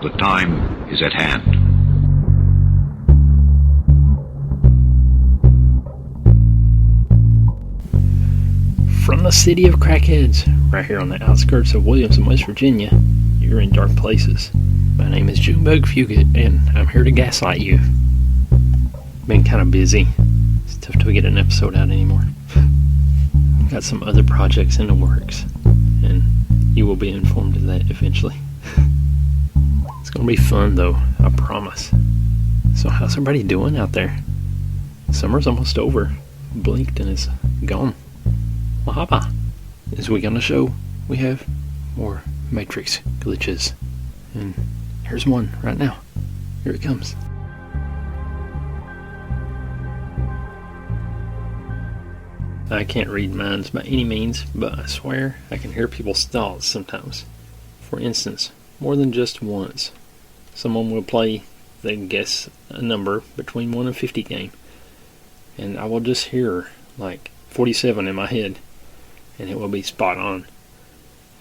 The time is at hand. From the city of crackheads, right here on the outskirts of Williamson, West Virginia, you're in dark places. My name is Junebug Fugit, and I'm here to gaslight you. Been kind of busy. It's tough to get an episode out anymore. I've got some other projects in the works, and you will be informed of that eventually. It's going to be fun, though, I promise. So how's everybody doing out there? Summer's almost over. Blinked and it's gone. Mahaba. This week on the show, we have more Matrix glitches. And here's one right now. Here it comes. I can't read minds by any means, but I swear I can hear people's thoughts sometimes. For instance, more than just once. Someone will play the guess a number between 1 and 50 game, and I will just hear like 47 in my head, and it will be spot on.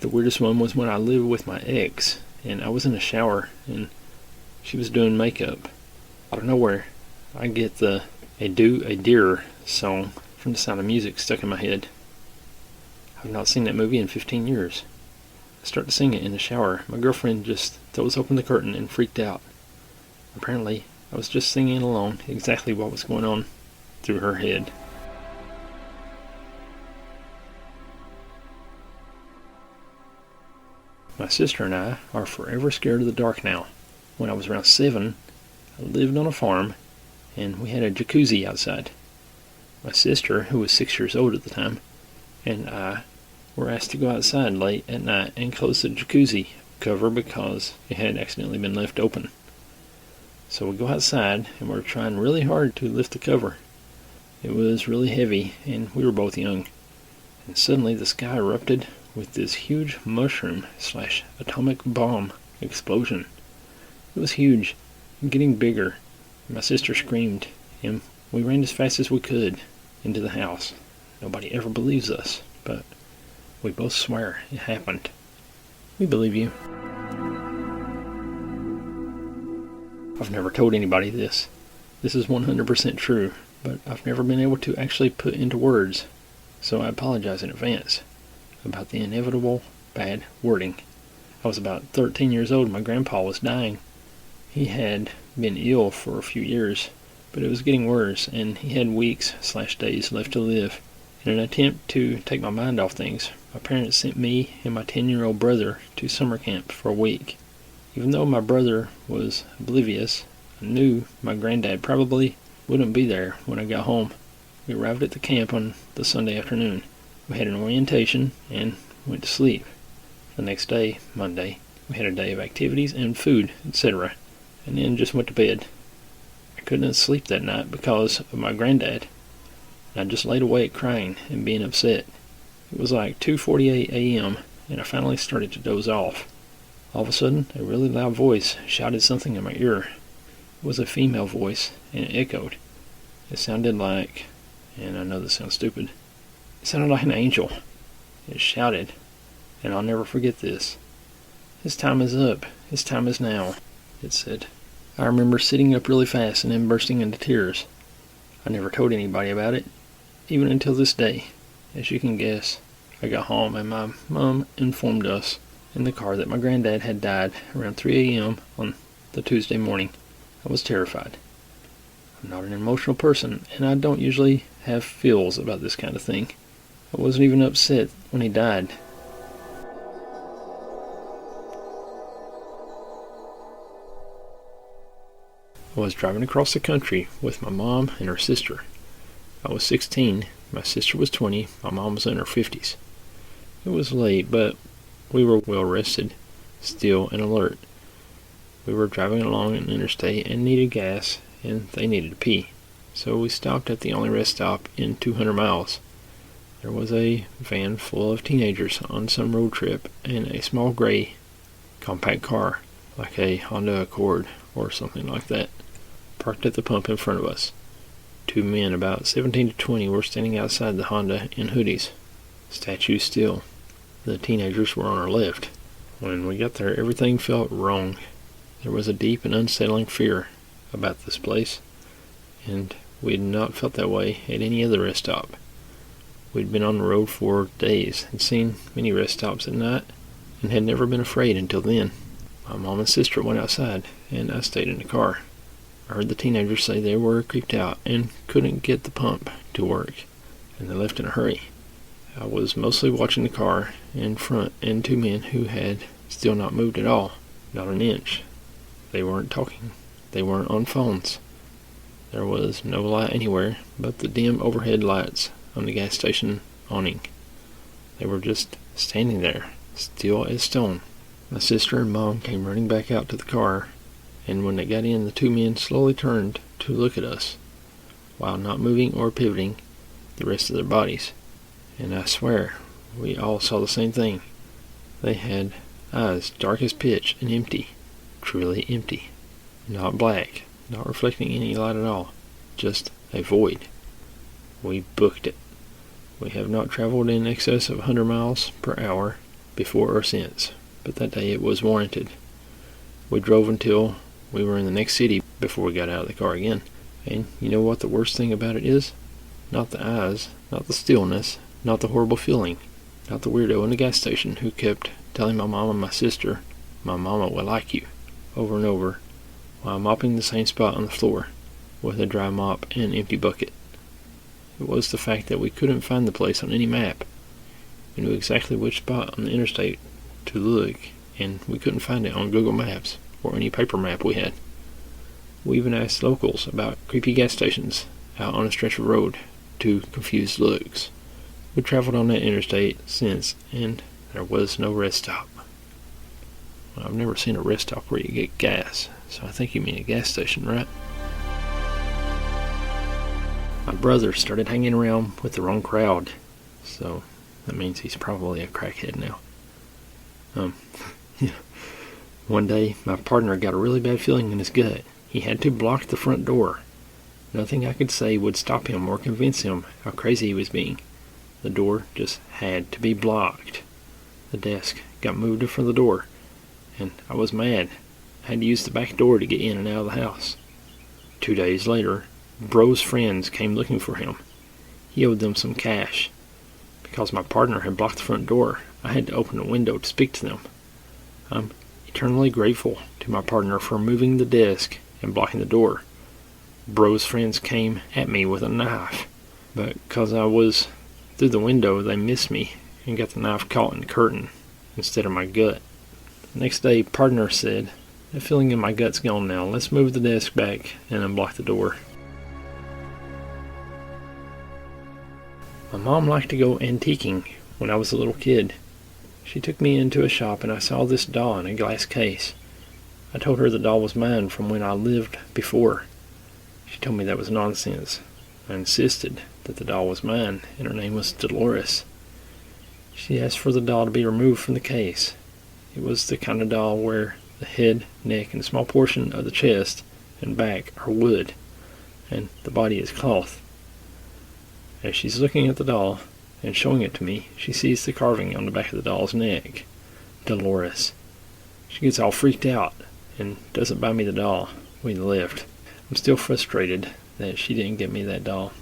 The weirdest one was when I lived with my ex, and I was in the shower, and she was doing makeup. Out of nowhere, I get the A Deer song from The Sound of Music stuck in my head. I've not seen that movie in 15 years. I start to sing it in the shower. My girlfriend just throws open the curtain and freaked out. Apparently, I was just singing along exactly what was going on through her head. My sister and I are forever scared of the dark now. When I was around 7, I lived on a farm, and we had a jacuzzi outside. My sister, who was 6 years old at the time, and I were asked to go outside late at night and close the jacuzzi cover because it had accidentally been left open. So we go outside, and we're trying really hard to lift the cover. It was really heavy, and we were both young. And suddenly the sky erupted with this huge mushroom/atomic bomb explosion. It was huge, and getting bigger. My sister screamed, and we ran as fast as we could into the house. Nobody ever believes us, but we both swear it happened. We believe you. I've never told anybody this. This is 100% true, but I've never been able to actually put into words, so I apologize in advance about the inevitable bad wording. I was about 13 years old and my grandpa was dying. He had been ill for a few years, but it was getting worse, and he had weeks/days left to live. In an attempt to take my mind off things, my parents sent me and my 10-year-old brother to summer camp for a week. Even though my brother was oblivious, I knew my granddad probably wouldn't be there when I got home. We arrived at the camp on the Sunday afternoon. We had an orientation and went to sleep. The next day, Monday, we had a day of activities and food, etc., and then just went to bed. I couldn't sleep that night because of my granddad. I just laid awake crying and being upset. It was like 2:48 a.m. and I finally started to doze off. All of a sudden, a really loud voice shouted something in my ear. It was a female voice, and it echoed. It sounded like, and I know this sounds stupid, it sounded like an angel. It shouted, and I'll never forget this. "His time is up. His time is now," it said. I remember sitting up really fast and then bursting into tears. I never told anybody about it, even until this day. As you can guess, I got home and my mom informed us in the car that my granddad had died around 3 a.m. on the Tuesday morning. I was terrified. I'm not an emotional person, and I don't usually have feels about this kind of thing. I wasn't even upset when he died. I was driving across the country with my mom and her sister. I was 16, my sister was 20, my mom was in her 50s. It was late, but we were well rested, still and alert. We were driving along an interstate and needed gas, and they needed to pee. So we stopped at the only rest stop in 200 miles. There was a van full of teenagers on some road trip, and a small gray compact car, like a Honda Accord or something like that, parked at the pump in front of us. 2 men about 17 to 20 were standing outside the Honda in hoodies, statues still. The teenagers were on our left. When we got there, everything felt wrong. There was a deep and unsettling fear about this place, and we had not felt that way at any other rest stop. We'd been on the road for days and seen many rest stops at night, and had never been afraid until then. My mom and sister went outside, and I stayed in the car. I heard the teenagers say they were creeped out and couldn't get the pump to work, and they left in a hurry. I was mostly watching the car in front and two men who had still not moved at all, not an inch. They weren't talking. They weren't on phones. There was no light anywhere but the dim overhead lights on the gas station awning. They were just standing there, still as stone. My sister and mom came running back out to the car, and when they got in, the two men slowly turned to look at us, while not moving or pivoting the rest of their bodies. And I swear, we all saw the same thing. They had eyes dark as pitch and empty, truly empty. Not black, not reflecting any light at all, just a void. We booked it. We have not traveled in excess of 100 miles per hour before or since, but that day it was warranted. We drove until we were in the next city before we got out of the car again. And you know what the worst thing about it is? Not the eyes, not the stillness, not the horrible feeling, not the weirdo in the gas station who kept telling my mom and my sister, "My mama will like you," over and over, while mopping the same spot on the floor with a dry mop and empty bucket. It was the fact that we couldn't find the place on any map. We knew exactly which spot on the interstate to look, and we couldn't find it on Google Maps or any paper map we had. We even asked locals about creepy gas stations out on a stretch of road to confused looks. We traveled on that interstate since, and there was no rest stop. Well, I've never seen a rest stop where you get gas, so I think you mean a gas station, right? My brother started hanging around with the wrong crowd, so that means he's probably a crackhead now. One day, my partner got a really bad feeling in his gut. He had to block the front door. Nothing I could say would stop him or convince him how crazy he was being. The door just had to be blocked. The desk got moved in front of the door, and I was mad. I had to use the back door to get in and out of the house. 2 days later, Bro's friends came looking for him. He owed them some cash. Because my partner had blocked the front door, I had to open the window to speak to them. I'm eternally grateful to my partner for moving the desk and blocking the door. Bro's friends came at me with a knife, but because I was through the window, they missed me and got the knife caught in the curtain instead of my gut. The next day, partner said, "That feeling in my gut's gone now. Let's move the desk back and unblock the door." My mom liked to go antiquing when I was a little kid. She took me into a shop and I saw this doll in a glass case. I told her the doll was mine from when I lived before. She told me that was nonsense. I insisted that the doll was mine and her name was Dolores. She asked for the doll to be removed from the case. It was the kind of doll where the head, neck, and a small portion of the chest and back are wood, and the body is cloth. As she's looking at the doll and showing it to me, she sees the carving on the back of the doll's neck. Dolores. She gets all freaked out and doesn't buy me the doll. We left. I'm still frustrated that she didn't get me that doll.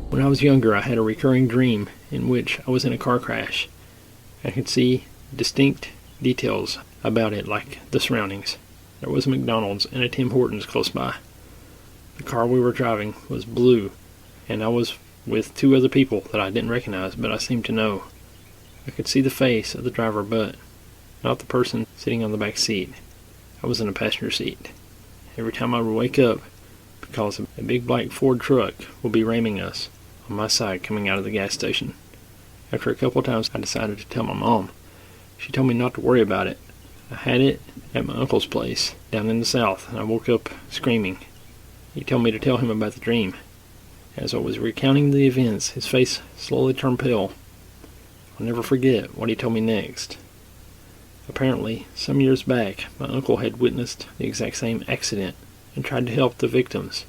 When I was younger, I had a recurring dream in which I was in a car crash. I could see distinct details about it, like the surroundings. There was a McDonald's and a Tim Hortons close by. The car we were driving was blue, and I was with 2 other people that I didn't recognize, but I seemed to know. I could see the face of the driver, but not the person sitting on the back seat. I was in a passenger seat. Every time I would wake up, because a big black Ford truck would be ramming us on my side coming out of the gas station. After a couple of times, I decided to tell my mom. She told me not to worry about it. I had it at my uncle's place down in the south, and I woke up screaming. He told me to tell him about the dream. As I was recounting the events, his face slowly turned pale. I'll never forget what he told me next. Apparently, some years back, my uncle had witnessed the exact same accident and tried to help the victims.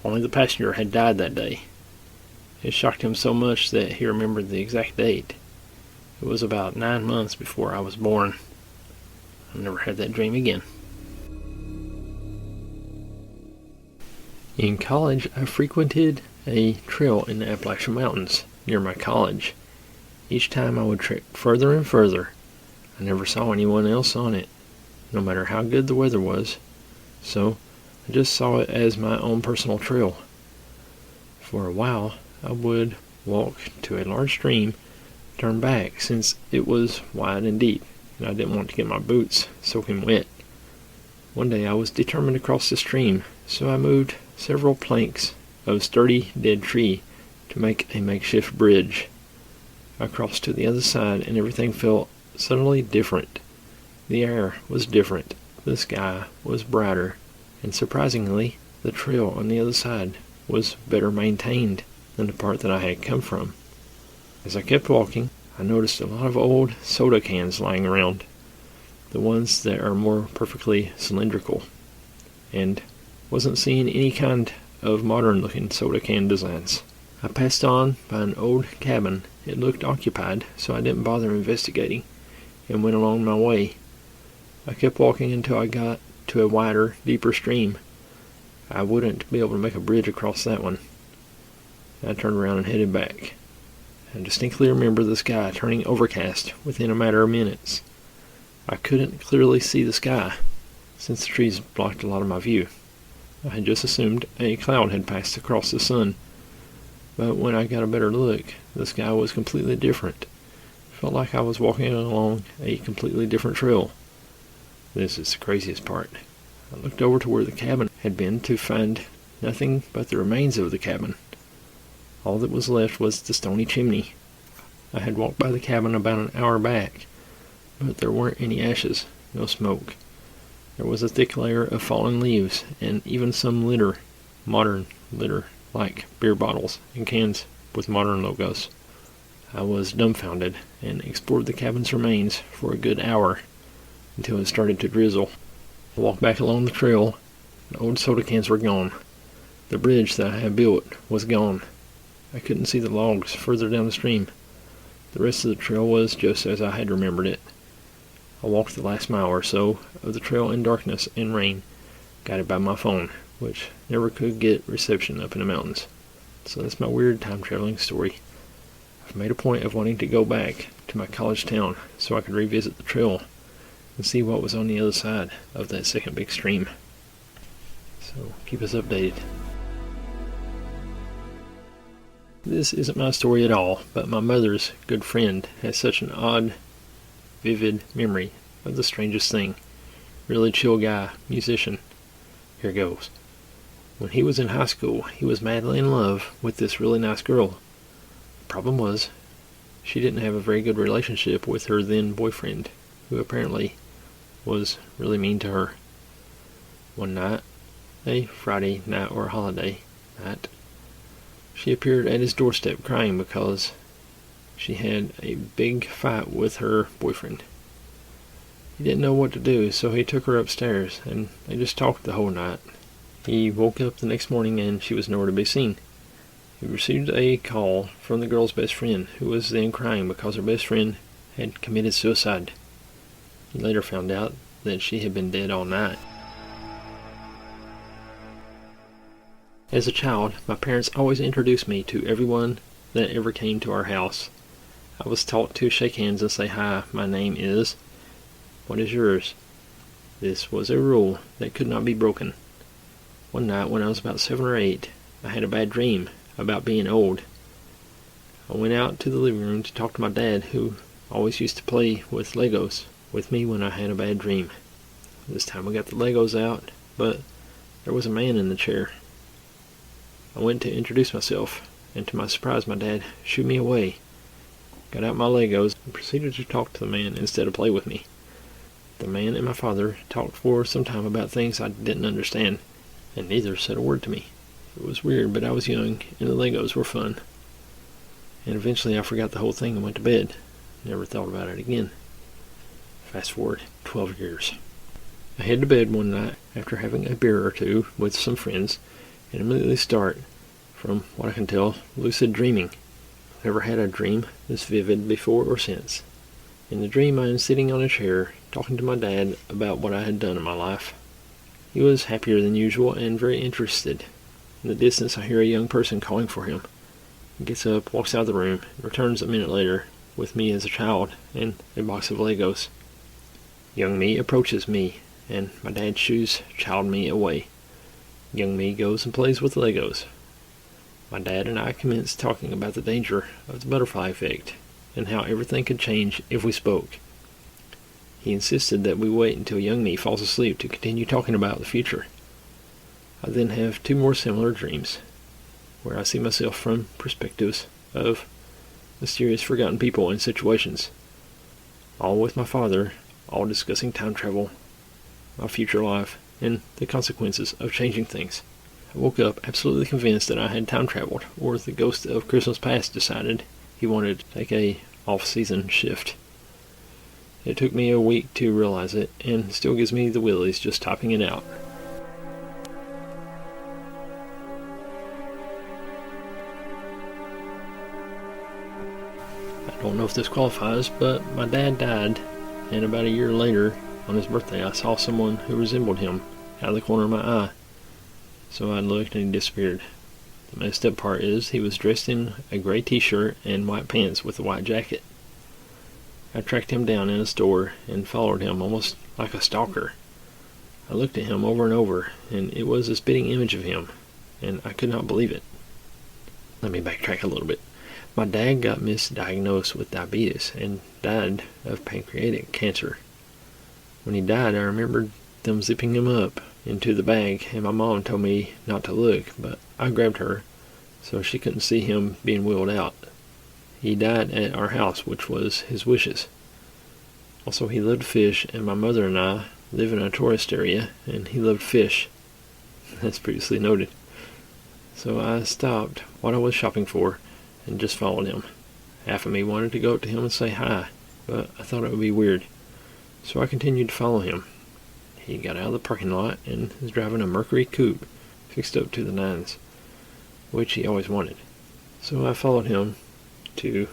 Only the passenger had died that day. It shocked him so much that he remembered the exact date. It was about 9 months before I was born. I never had that dream again. In college, I frequented a trail in the Appalachian Mountains near my college. Each time I would trek further and further. I never saw anyone else on it, no matter how good the weather was, so I just saw it as my own personal trail. For a while, I would walk to a large stream, turn back since it was wide and deep, and I didn't want to get my boots soaking wet. One day I was determined to cross the stream, so I moved several planks of sturdy dead tree to make a makeshift bridge. I crossed to the other side and everything felt suddenly different. The air was different, the sky was brighter, and surprisingly, the trail on the other side was better maintained than the part that I had come from. As I kept walking, I noticed a lot of old soda cans lying around, the ones that are more perfectly cylindrical, and wasn't seeing any kind of modern-looking soda can designs. I passed on by an old cabin. It looked occupied, so I didn't bother investigating, and went along my way. I kept walking until I got to a wider, deeper stream. I wouldn't be able to make a bridge across that one. I turned around and headed back. I distinctly remember the sky turning overcast within a matter of minutes. I couldn't clearly see the sky, since the trees blocked a lot of my view. I had just assumed a cloud had passed across the sun, but when I got a better look, the sky was completely different. It felt like I was walking along a completely different trail. This is the craziest part. I looked over to where the cabin had been to find nothing but the remains of the cabin. All that was left was the stony chimney. I had walked by the cabin about an hour back, but there weren't any ashes, no smoke. There was a thick layer of fallen leaves, and even some litter, modern litter, like beer bottles and cans with modern logos. I was dumbfounded and explored the cabin's remains for a good hour until it started to drizzle. I walked back along the trail. The old soda cans were gone. The bridge that I had built was gone. I couldn't see the logs further down the stream. The rest of the trail was just as I had remembered it. I walked the last mile or so of the trail in darkness and rain, guided by my phone, which never could get reception up in the mountains. So that's my weird time traveling story. I've made a point of wanting to go back to my college town so I could revisit the trail and see what was on the other side of that second big stream. So keep us updated. This isn't my story at all, but my mother's good friend has such an odd, vivid memory of the strangest thing. Really chill guy, musician. Here goes. When he was in high school, he was madly in love with this really nice girl. The problem was, she didn't have a very good relationship with her then boyfriend, who apparently was really mean to her. One night, a Friday night or holiday night, she appeared at his doorstep crying because she had a big fight with her boyfriend. He didn't know what to do, so he took her upstairs, and they just talked the whole night. He woke up the next morning and she was nowhere to be seen. He received a call from the girl's best friend, who was then crying because her best friend had committed suicide. He later found out that she had been dead all night. As a child, my parents always introduced me to everyone that ever came to our house. I was taught to shake hands and say, "Hi, my name is," "What is yours?" This was a rule that could not be broken. One night when I was about 7 or 8, I had a bad dream about being old. I went out to the living room to talk to my dad, who always used to play with Legos with me when I had a bad dream. This time I got the Legos out, but there was a man in the chair. I went to introduce myself, and to my surprise my dad shooed me away, got out my Legos, and proceeded to talk to the man instead of play with me. The man and my father talked for some time about things I didn't understand, and neither said a word to me. It was weird, but I was young, and the Legos were fun. And eventually I forgot the whole thing and went to bed. Never thought about it again. Fast forward 12 years. I head to bed one night after having a beer or two with some friends, and immediately start, from what I can tell, lucid dreaming. I've never had a dream this vivid before or since. In the dream, I am sitting on a chair, talking to my dad about what I had done in my life. He was happier than usual and very interested. In the distance, I hear a young person calling for him. He gets up, walks out of the room, and returns a minute later with me as a child and a box of Legos. Young me approaches me, and my dad shoos child me away. Young me goes and plays with the Legos. My dad and I commenced talking about the danger of the butterfly effect and how everything could change if we spoke. He insisted that we wait until young me falls asleep to continue talking about the future. I then have two more similar dreams, where I see myself from perspectives of mysterious forgotten people and situations, all with my father, all discussing time travel, my future life, and the consequences of changing things. I woke up absolutely convinced that I had time traveled, or the ghost of Christmas past decided he wanted to take a off-season shift. It took me a week to realize it, and still gives me the willies just typing it out. I don't know if this qualifies, but my dad died, and about a year later, on his birthday, I saw someone who resembled him out of the corner of my eye. So I looked and he disappeared. The messed up part is he was dressed in a gray t-shirt and white pants with a white jacket. I tracked him down in a store and followed him almost like a stalker. I looked at him over and over, and it was a spitting image of him, and I could not believe it. Let me backtrack a little bit. My dad got misdiagnosed with diabetes and died of pancreatic cancer. When he died, I remembered them zipping him up into the bag, and my mom told me not to look, but I grabbed her so she couldn't see him being wheeled out. He died at our house, which was his wishes. Also, he loved fish, and my mother and I live in a tourist area, and he loved fish. That's previously noted. So I stopped what I was shopping for and just followed him. Half of me wanted to go up to him and say hi, but I thought it would be weird. So I continued to follow him. He got out of the parking lot and was driving a Mercury coupe fixed up to the nines, which he always wanted. So I followed him to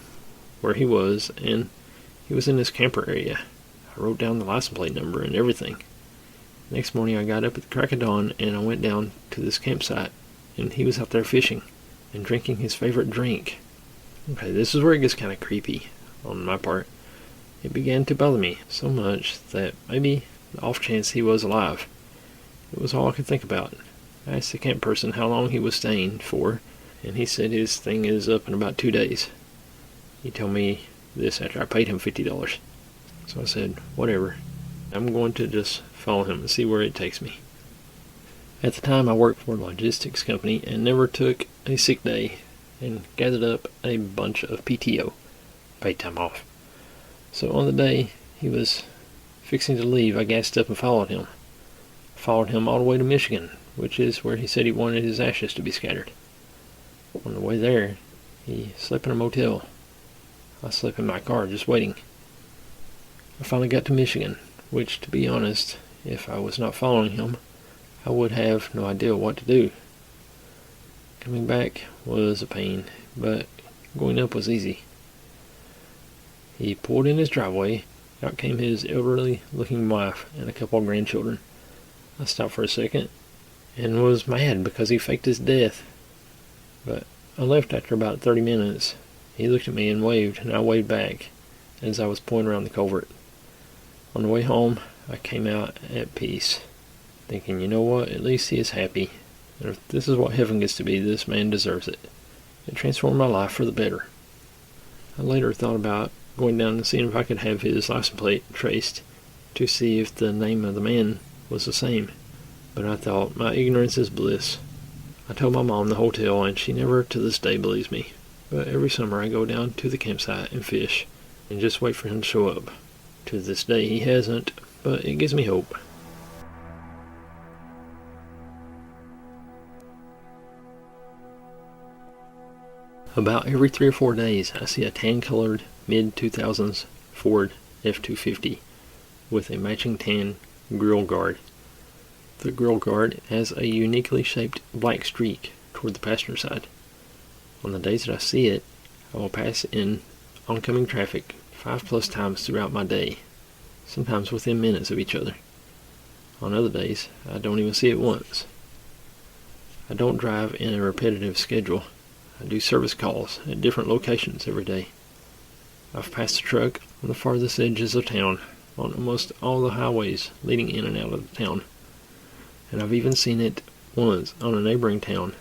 where he was, and he was in his camper area. I wrote down the license plate number and everything. Next morning I got up at the crack of dawn and I went down to this campsite, and he was out there fishing and drinking his favorite drink. Okay, this is where it gets kind of creepy on my part. It began to bother me so much that maybe the off chance he was alive. It was all I could think about. I asked the camp person how long he was staying for, and he said his thing is up in about 2 days. He told me this after I paid him $50. So I said, whatever. I'm going to just follow him and see where it takes me. At the time, I worked for a logistics company and never took a sick day, and gathered up a bunch of PTO, paid time off. So on the day he was fixing to leave, I gassed up and followed him. I followed him all the way to Michigan, which is where he said he wanted his ashes to be scattered. On the way there, he slept in a motel. I slept in my car just waiting. I finally got to Michigan, which, to be honest, if I was not following him, I would have no idea what to do. Coming back was a pain, but going up was easy. He pulled in his driveway. Out came his elderly-looking wife and a couple of grandchildren. I stopped for a second and was mad because he faked his death. But I left after about 30 minutes. He looked at me and waved, and I waved back as I was pulling around the culvert. On the way home, I came out at peace, thinking, you know what, at least he is happy. And if this is what heaven gets to be, this man deserves it. It transformed my life for the better. I later thought about going down and seeing if I could have his license plate traced to see if the name of the man was the same. But I thought, my ignorance is bliss. I told my mom the hotel, and she never to this day believes me. But every summer I go down to the campsite and fish, and just wait for him to show up. To this day he hasn't, but it gives me hope. About every 3 or 4 days, I see a tan-colored mid-2000s Ford F-250 with a matching tan grill guard. The grill guard has a uniquely shaped black streak toward the passenger side. On the days that I see it, I will pass in oncoming traffic 5+ times throughout my day, sometimes within minutes of each other. On other days, I don't even see it once. I don't drive in a repetitive schedule. I do service calls at different locations every day. I've passed a truck on the farthest edges of town, on almost all the highways leading in and out of the town. And I've even seen it once on a neighboring town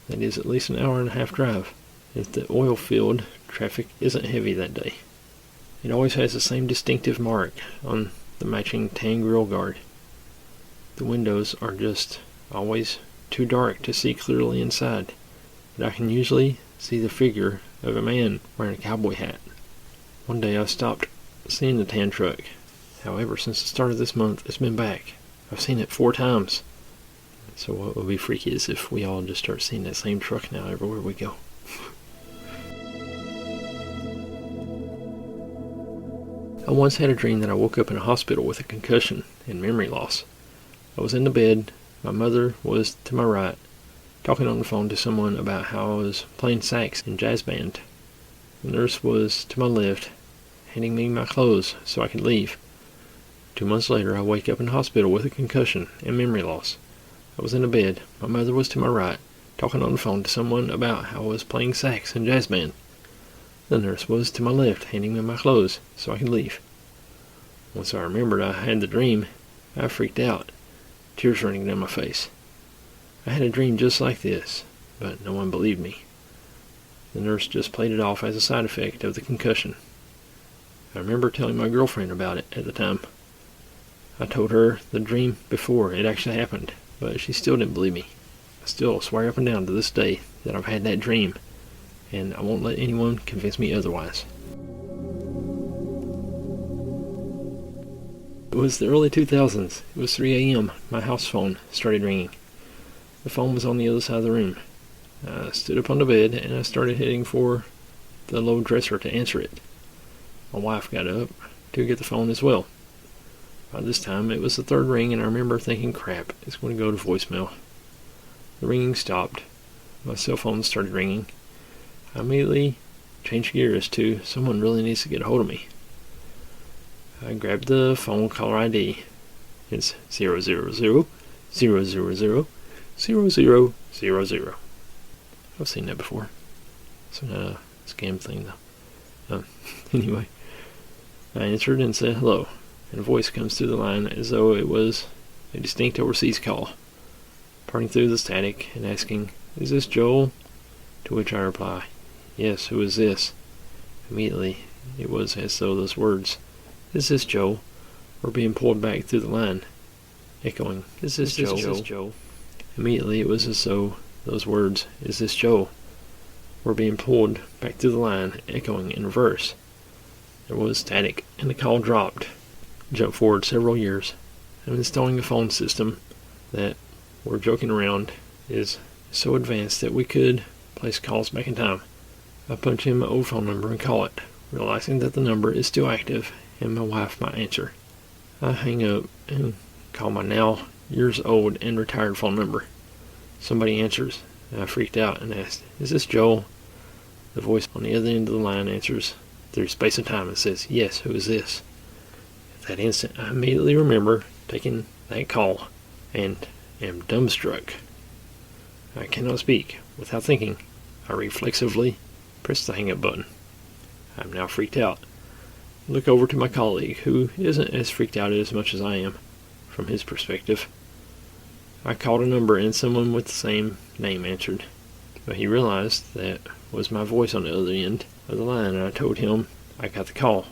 that is at least an hour and a half drive if the oil field traffic isn't heavy that day. It always has the same distinctive mark on the matching tan grill guard. The windows are just always too dark to see clearly inside, but I can usually see the figure of a man wearing a cowboy hat. One day I stopped seeing the tan truck. However, since the start of this month, it's been back. I've seen it 4 times. So what would be freaky is if we all just start seeing that same truck now everywhere we go. I once had a dream that I woke up in a hospital with a concussion and memory loss. I was in the bed. My mother was to my right, talking on the phone to someone about how I was playing sax in jazz band. The nurse was to my left, handing me my clothes so I could leave. 2 months later, I wake up in the hospital with a concussion and memory loss. I was in a bed. My mother was to my right, talking on the phone to someone about how I was playing sax in jazz band. The nurse was to my left, handing me my clothes so I could leave. Once I remembered I had the dream, I freaked out, tears running down my face. I had a dream just like this, but no one believed me. The nurse just played it off as a side effect of the concussion. I remember telling my girlfriend about it at the time. I told her the dream before it actually happened, but she still didn't believe me. I still swear up and down to this day that I've had that dream, and I won't let anyone convince me otherwise. It was the early 2000s. It was 3 a.m. My house phone started ringing. The phone was on the other side of the room. I stood up on the bed and I started heading for the low dresser to answer it. My wife got up to get the phone as well. By this time, it was the 3rd ring, and I remember thinking, crap, it's going to go to voicemail. The ringing stopped. My cell phone started ringing. I immediately changed gears to someone really needs to get a hold of me. I grabbed the phone caller ID. It's 000 0000. I've seen that before. It's not a scam thing though. Anyway, I answered and said hello, and a voice comes through the line as though it was a distinct overseas call, parting through the static and asking, "Is this Joel?" To which I reply, "Yes, who is this?" Immediately, it was as though those words, "Is this Joe?" were being pulled back through the line, echoing, "Is this Joe?" Immediately, it was as though those words, "Is this Joe?" were being pulled back through the line, echoing in reverse. There was static, and the call dropped. Jump forward several years. I'm installing a phone system that, we're joking around, is so advanced that we could place calls back in time. I punch in my old phone number and call it, realizing that the number is still active and my wife might answer. I hang up and call my now years old and retired phone number. Somebody answers, and I freaked out and asked, "Is this Joel?" The voice on the other end of the line answers through space and time and says, "Yes, who is this?" At that instant, I immediately remember taking that call and am dumbstruck. I cannot speak. Without thinking, I reflexively press the hang-up button. I am now freaked out. I look over to my colleague, who isn't as freaked out as much as I am, from his perspective. I called a number and someone with the same name answered, but he realized that was my voice on the other end of the line, and I told him I got the call.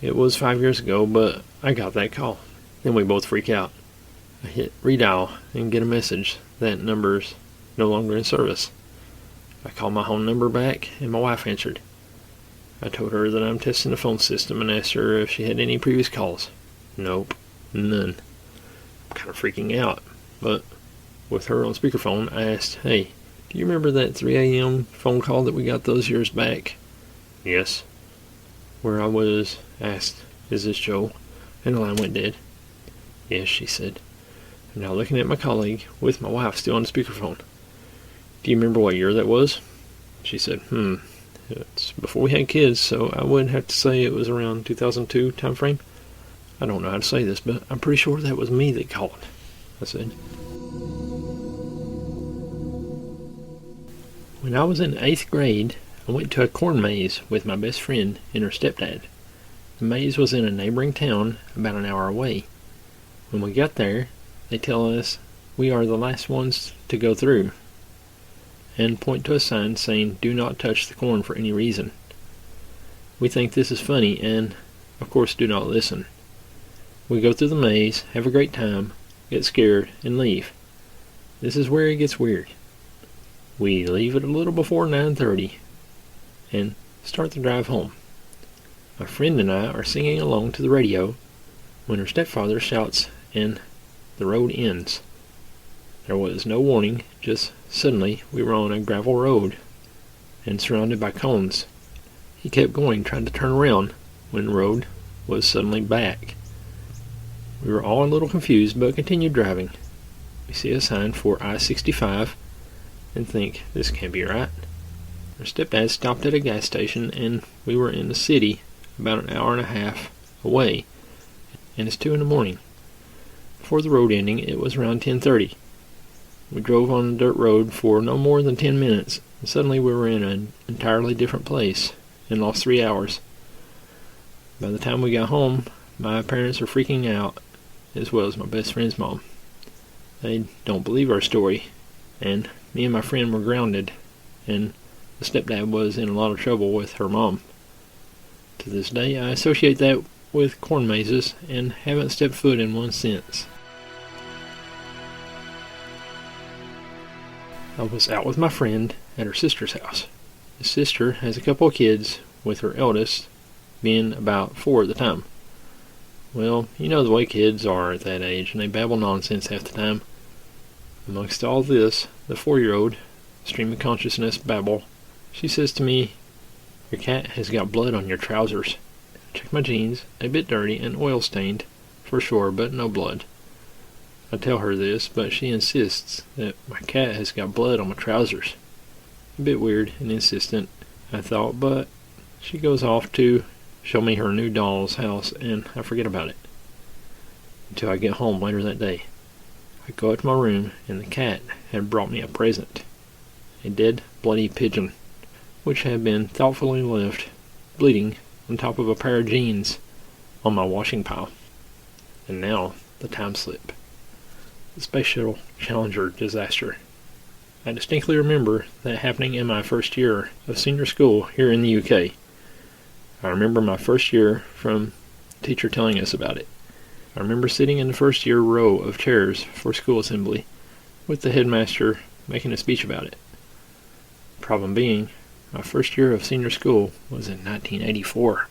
It was 5 years ago, but I got that call. Then we both freak out. I hit redial and get a message that number's no longer in service. I called my home number back and my wife answered. I told her that I'm testing the phone system and asked her if she had any previous calls. Nope, none. I'm kind of freaking out, but with her on speakerphone, I asked, "Hey, do you remember that 3 a.m. phone call that we got those years back?" "Yes." Where I was asked, "Is this Joe?" And the line went dead. "Yes," she said. I'm now looking at my colleague with my wife still on the speakerphone. "Do you remember what year that was?" She said, It's before we had kids, so I would have to say it was around 2002 time frame. I don't know how to say this, but I'm pretty sure that was me that called, I said. When I was in 8th grade, I went to a corn maze with my best friend and her stepdad. The maze was in a neighboring town about an hour away. When we got there, they tell us we are the last ones to go through and point to a sign saying, "Do not touch the corn for any reason." We think this is funny and, of course, do not listen. We go through the maze, have a great time, get scared, and leave. This is where it gets weird. We leave at a little before 9:30 and start the drive home. My friend and I are singing along to the radio when her stepfather shouts and the road ends. There was no warning, just suddenly we were on a gravel road and surrounded by cones. He kept going, trying to turn around when the road was suddenly back. We were all a little confused, but continued driving. We see a sign for I-65 and think, this can't be right. Our stepdad stopped at a gas station and we were in the city about an hour and a half away, and it's 2 in the morning. Before the road ending, it was around 10:30. We drove on a dirt road for no more than 10 minutes, and suddenly we were in an entirely different place and lost 3 hours. By the time we got home, my parents are freaking out, as well as my best friend's mom. They don't believe our story, and me and my friend were grounded, and the stepdad was in a lot of trouble with her mom. To this day, I associate that with corn mazes and haven't stepped foot in one since. I was out with my friend at her sister's house. His sister has a couple of kids, with her eldest being about 4 at the time. Well, you know the way kids are at that age, and they babble nonsense half the time. Amongst all this, the 4-year-old, stream of consciousness babble, she says to me, "Your cat has got blood on your trousers." I check my jeans, a bit dirty and oil-stained, for sure, but no blood. I tell her this, but she insists that my cat has got blood on my trousers. A bit weird and insistent, I thought, but she goes off to show me her new doll's house, and I forget about it until I get home later that day. I go up to my room, and the cat had brought me a present, a dead, bloody pigeon, which had been thoughtfully left, bleeding, on top of a pair of jeans on my washing pile. And now, the time slip. The Space Shuttle Challenger disaster. I distinctly remember that happening in my first year of senior school here in the UK. I remember my first year from the teacher telling us about it. I remember sitting in the first year row of chairs for school assembly with the headmaster making a speech about it. Problem being, my first year of senior school was in 1984.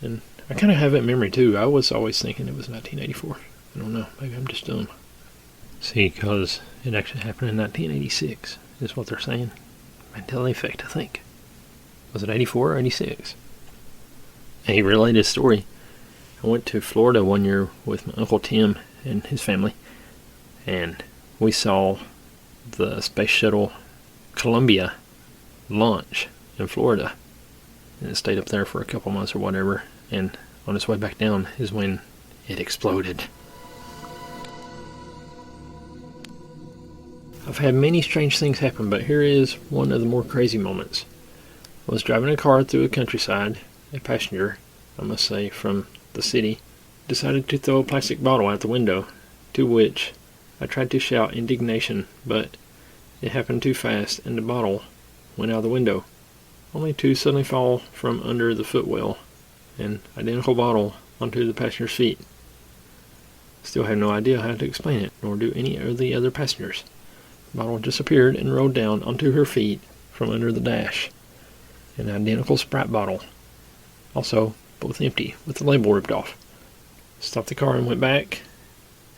And I kind of have that memory too. I was always thinking it was 1984. I don't know, maybe I'm just dumb. See, because it actually happened in 1986, is what they're saying. Mandela effect, I think. Was it 84 or 86? A related story. I went to Florida one year with my Uncle Tim and his family, and we saw the Space Shuttle Columbia launch in Florida. And it stayed up there for a couple months or whatever, and on its way back down is when it exploded. I've had many strange things happen, but here is one of the more crazy moments. I was driving a car through the countryside. A passenger, I must say, from the city, decided to throw a plastic bottle out the window, to which I tried to shout indignation, but it happened too fast and the bottle went out the window, only to suddenly fall from under the footwell, an identical bottle onto the passenger's feet. Still have no idea how to explain it, nor do any of the other passengers. The bottle disappeared and rolled down onto her feet from under the dash. An identical Sprite bottle, also both empty, with the label ripped off. Stopped the car and went back,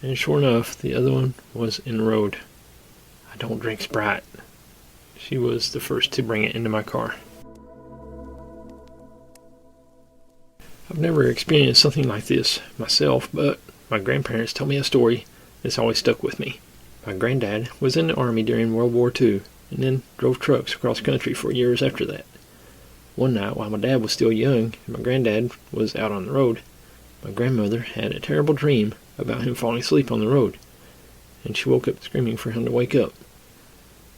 and sure enough, the other one was in the road. I don't drink Sprite. She was the first to bring it into my car. I've never experienced something like this myself, but my grandparents told me a story that's always stuck with me. My granddad was in the Army during World War II and then drove trucks across country for years after that. One night, while my dad was still young and my granddad was out on the road, my grandmother had a terrible dream about him falling asleep on the road, and she woke up screaming for him to wake up.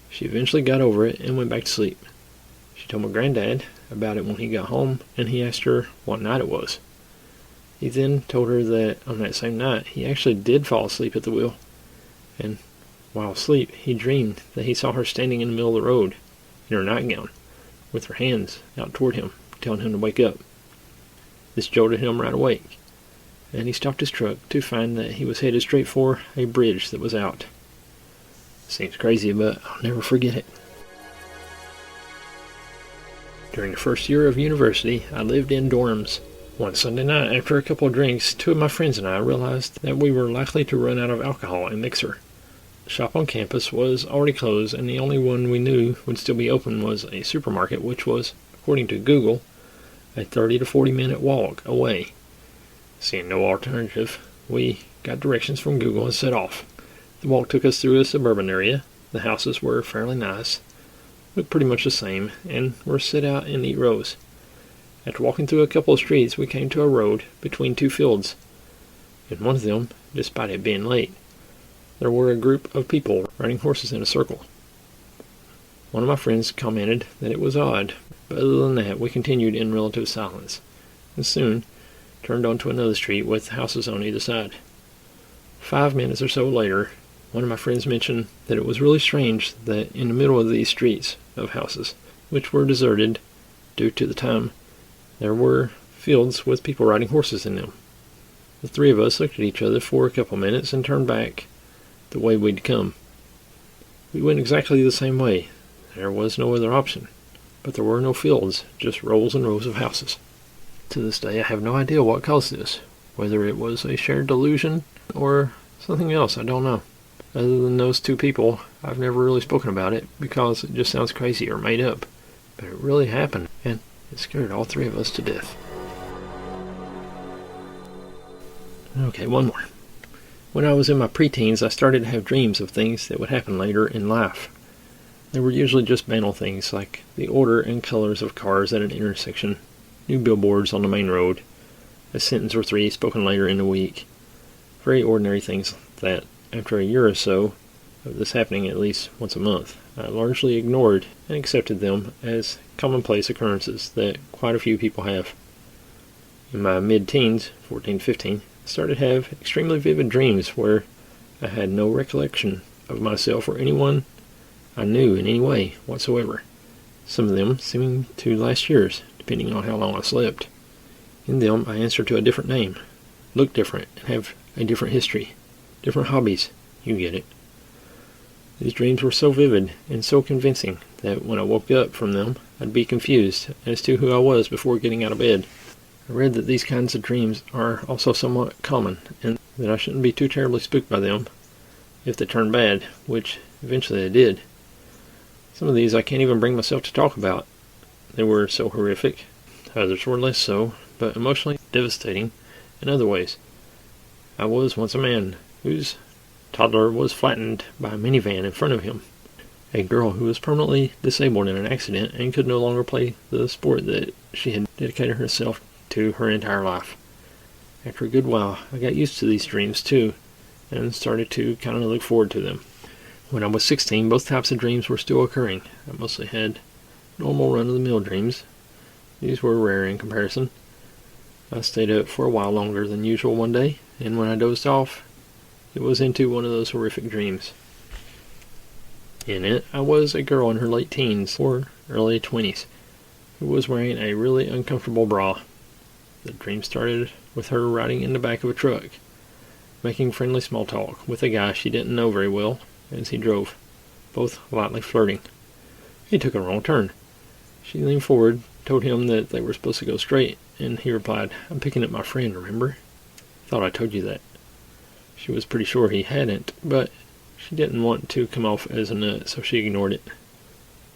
She eventually got over it and went back to sleep. She told my granddad about it when he got home, and he asked her what night it was. He then told her that on that same night he actually did fall asleep at the wheel, and while asleep he dreamed that he saw her standing in the middle of the road in her nightgown with her hands out toward him, telling him to wake up. This jolted him right awake, and he stopped his truck to find that he was headed straight for a bridge that was out. Seems crazy, but I'll never forget it. During the first year of university, I lived in dorms. One Sunday night, after a couple of drinks, two of my friends and I realized that we were likely to run out of alcohol and mixer. The shop on campus was already closed, and the only one we knew would still be open was a supermarket, which was, according to Google, a 30 to 40 minute walk away. Seeing no alternative, we got directions from Google and set off. The walk took us through a suburban area. The houses were fairly nice, looked pretty much the same, and were set out in neat rows. After walking through a couple of streets, we came to a road between two fields. In one of them, despite it being late, there were a group of people riding horses in a circle. One of my friends commented that it was odd, but other than that, we continued in relative silence, and soon turned onto another street with houses on either side. 5 minutes or so later, one of my friends mentioned that it was really strange that in the middle of these streets of houses, which were deserted due to the time, there were fields with people riding horses in them. The three of us looked at each other for a couple minutes and turned back the way we'd come. We went exactly the same way. There was no other option. But there were no fields, just rows and rows of houses. To this day, I have no idea what caused this, whether it was a shared delusion or something else, I don't know. Other than those two people, I've never really spoken about it because it just sounds crazy or made up. But it really happened, and it scared all three of us to death. Okay, one more. When I was in my preteens, I started to have dreams of things that would happen later in life. They were usually just banal things like the order and colors of cars at an intersection, new billboards on the main road, a sentence or three spoken later in the week. Very ordinary things that, after a year or so of this happening at least once a month, I largely ignored and accepted them as commonplace occurrences that quite a few people have. In my mid-teens, 14, 15, I started to have extremely vivid dreams where I had no recollection of myself or anyone I knew in any way whatsoever, some of them seeming to last years, depending on how long I slept. In them, I answer to a different name, look different, and have a different history, different hobbies, you get it. These dreams were so vivid and so convincing that when I woke up from them, I'd be confused as to who I was before getting out of bed. I read that these kinds of dreams are also somewhat common, and that I shouldn't be too terribly spooked by them if they turn bad, which eventually they did. Some of these I can't even bring myself to talk about. They were so horrific. Others were less so, but emotionally devastating in other ways. I was once a man whose toddler was flattened by a minivan in front of him. A girl who was permanently disabled in an accident and could no longer play the sport that she had dedicated herself to her entire life. After a good while, I got used to these dreams too, and started to kind of look forward to them. When I was 16, both types of dreams were still occurring. I mostly had normal run-of-the-mill dreams. These were rare in comparison. I stayed up for a while longer than usual one day, and when I dozed off, it was into one of those horrific dreams. In it, I was a girl in her late teens or early 20s who was wearing a really uncomfortable bra. The dream started with her riding in the back of a truck, making friendly small talk with a guy she didn't know very well as he drove, both lightly flirting. He took a wrong turn. She leaned forward, told him that they were supposed to go straight, and he replied, "I'm picking up my friend, remember? Thought I told you that." She was pretty sure he hadn't, but she didn't want to come off as a nut, so she ignored it.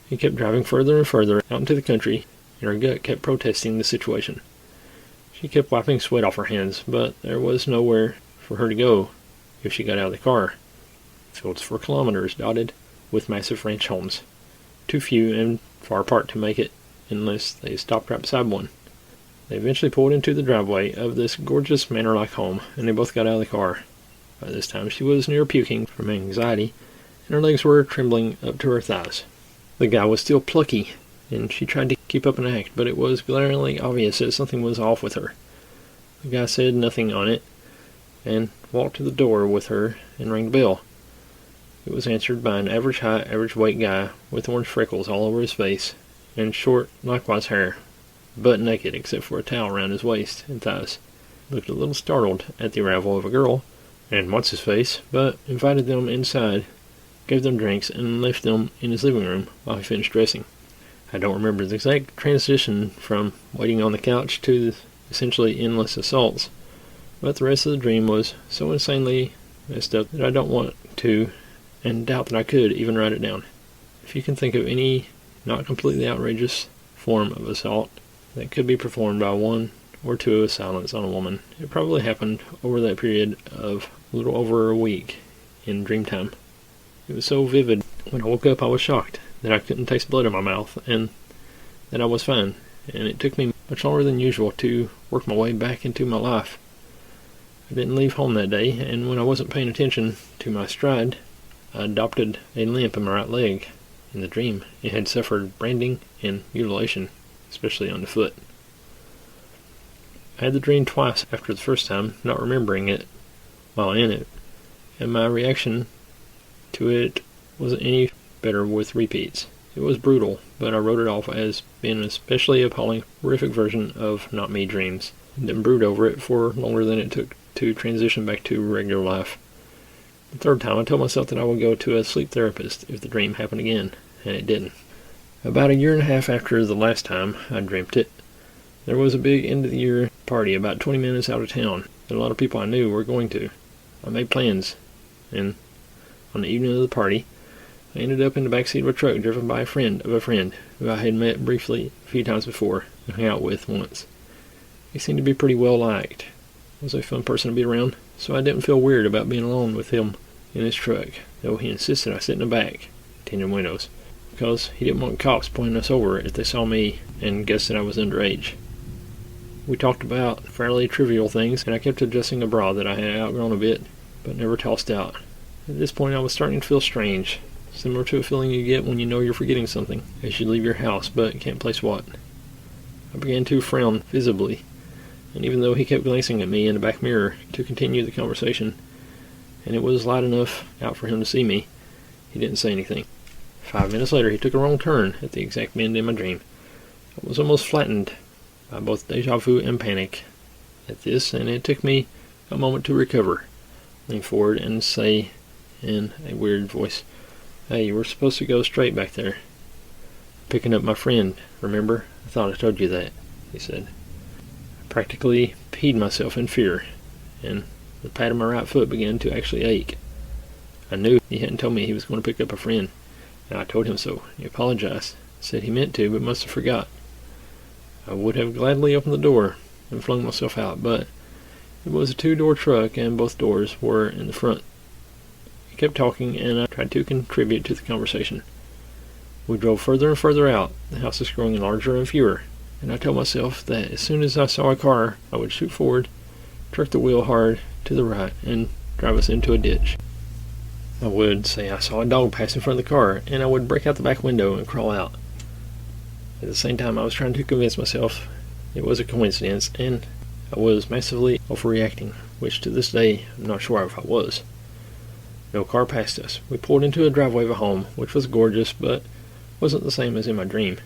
He kept driving further and further out into the country, and her gut kept protesting the situation. She kept wiping sweat off her hands, but there was nowhere for her to go if she got out of the car. Fields for kilometers dotted with massive ranch homes. too few and far apart to make it unless they stopped right beside one. They eventually pulled into the driveway of this gorgeous manor-like home, and they both got out of the car. By this time she was near puking from anxiety, and her legs were trembling up to her thighs. The guy was still plucky, and she tried to keep up an act, but it was glaringly obvious that something was off with her. The guy said nothing on it, and walked to the door with her and rang the bell. It was answered by an average height, average weight guy with orange freckles all over his face, and short, likewise hair, butt naked except for a towel around his waist and thighs. He looked a little startled at the arrival of a girl, and what's-his-face, but invited them inside, gave them drinks, and left them in his living room while he finished dressing. I don't remember the exact transition from waiting on the couch to essentially endless assaults, but the rest of the dream was so insanely messed up that I don't want to, and doubt that I could, even write it down. If you can think of any not completely outrageous form of assault that could be performed by one or two assailants on a woman, it probably happened over that period of a little over a week in dreamtime. It was so vivid. When I woke up, I was shocked that I couldn't taste blood in my mouth, and that I was fine, and it took me much longer than usual to work my way back into my life. I didn't leave home that day, and when I wasn't paying attention to my stride, I adopted a limp in my right leg. In the dream, it had suffered branding and mutilation, especially on the foot. I had the dream twice after the first time, not remembering it while in it, and my reaction to it wasn't any better with repeats. It was brutal, but I wrote it off as being an especially appalling, horrific version of Not Me dreams, and didn't brood over it for longer than it took to transition back to regular life. The third time, I told myself that I would go to a sleep therapist if the dream happened again, and it didn't. About a year and a half after the last time I dreamt it, there was a big end-of-the-year party about 20 minutes out of town that a lot of people I knew were going to. I made plans, and on the evening of the party, I ended up in the backseat of a truck driven by a friend of a friend who I had met briefly a few times before and hung out with once. He seemed to be pretty well liked. Was a fun person to be around, so I didn't feel weird about being alone with him in his truck, though he insisted I sit in the back, tinted windows, because he didn't want cops pulling us over if they saw me and guessed that I was underage. We talked about fairly trivial things, and I kept adjusting a bra that I had outgrown a bit, but never tossed out. At this point I was starting to feel strange, similar to a feeling you get when you know you're forgetting something as you leave your house but can't place what. I began to frown visibly, and even though he kept glancing at me in the back mirror to continue the conversation, and it was light enough out for him to see me, he didn't say anything. 5 minutes later, he took a wrong turn at the exact bend in my dream. I was almost flattened by both deja vu and panic at this, and it took me a moment to recover, lean forward and say in a weird voice, "Hey, you were supposed to go straight back there." "Picking up my friend, remember? I thought I told you that," he said. I practically peed myself in fear, and the pad of my right foot began to actually ache. I knew he hadn't told me he was going to pick up a friend, and I told him so. He apologized, said he meant to, but must have forgot. I would have gladly opened the door and flung myself out, but it was a two-door truck, and both doors were in the front. He kept talking, and I tried to contribute to the conversation. We drove further and further out, the houses growing larger and fewer, and I told myself that as soon as I saw a car, I would shoot forward, jerk the wheel hard to the right, and drive us into a ditch. I would say I saw a dog pass in front of the car, and I would break out the back window and crawl out. At the same time, I was trying to convince myself it was a coincidence, and I was massively overreacting, which to this day I'm not sure if I was. No car passed us. We pulled into a driveway of a home, which was gorgeous, but wasn't the same as in my dream.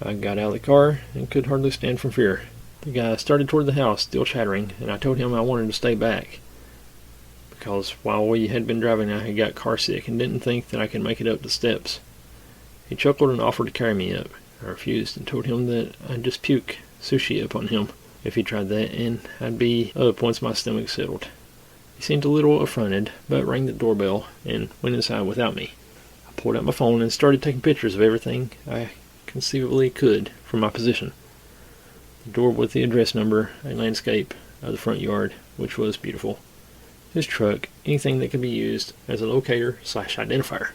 I got out of the car and could hardly stand from fear. The guy started toward the house, still chattering, and I told him I wanted to stay back, because while we had been driving I had got car sick and didn't think that I could make it up the steps. He chuckled and offered to carry me up. I refused and told him that I'd just puke sushi upon him if he tried that, and I'd be up once my stomach settled. He seemed a little affronted, but rang the doorbell and went inside without me. I pulled out my phone and started taking pictures of everything I conceivably could from my position. The door with the address number, a landscape of the front yard, which was beautiful. His truck, anything that could be used as a locator/identifier.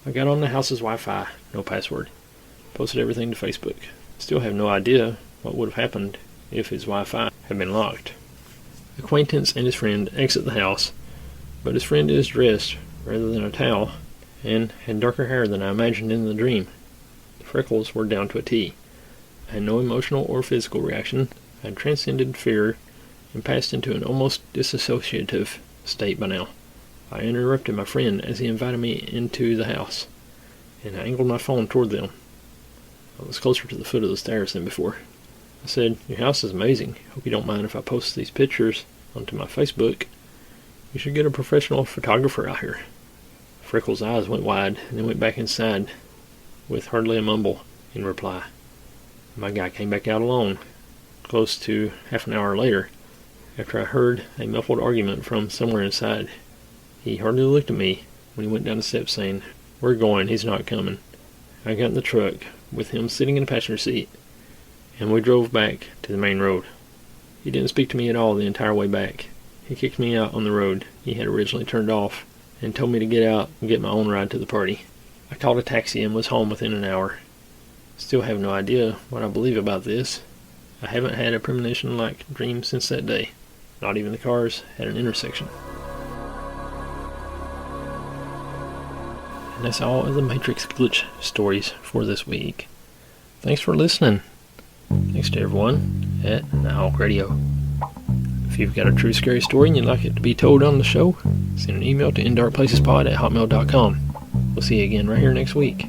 I got on the house's Wi-Fi, no password. Posted everything to Facebook. Still have no idea what would have happened if his Wi-Fi had been locked. Acquaintance and his friend exit the house, but his friend is dressed rather than a towel and had darker hair than I imagined in the dream. The freckles were down to a T. I had no emotional or physical reaction. I had transcended fear and passed into an almost disassociative state by now. I interrupted my friend as he invited me into the house, and I angled my phone toward them. I was closer to the foot of the stairs than before. I said, "Your house is amazing. Hope you don't mind if I post these pictures onto my Facebook. You should get a professional photographer out here." Freckles' eyes went wide and then went back inside with hardly a mumble in reply. My guy came back out alone, close to half an hour later, after I heard a muffled argument from somewhere inside. He hardly looked at me when he went down the steps saying, "We're going, he's not coming." I got in the truck with him sitting in the passenger seat, and we drove back to the main road. He didn't speak to me at all the entire way back. He kicked me out on the road he had originally turned off and told me to get out and get my own ride to the party. I called a taxi and was home within an hour. Still have no idea what I believe about this. I haven't had a premonition-like dream since that day. Not even the cars at an intersection. And that's all of the Matrix glitch stories for this week. Thanks for listening. Thanks to everyone at Nighthawk Radio. If you've got a true scary story and you'd like it to be told on the show, send an email to indarkplacespod@hotmail.com. We'll see you again right here next week.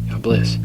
God bless.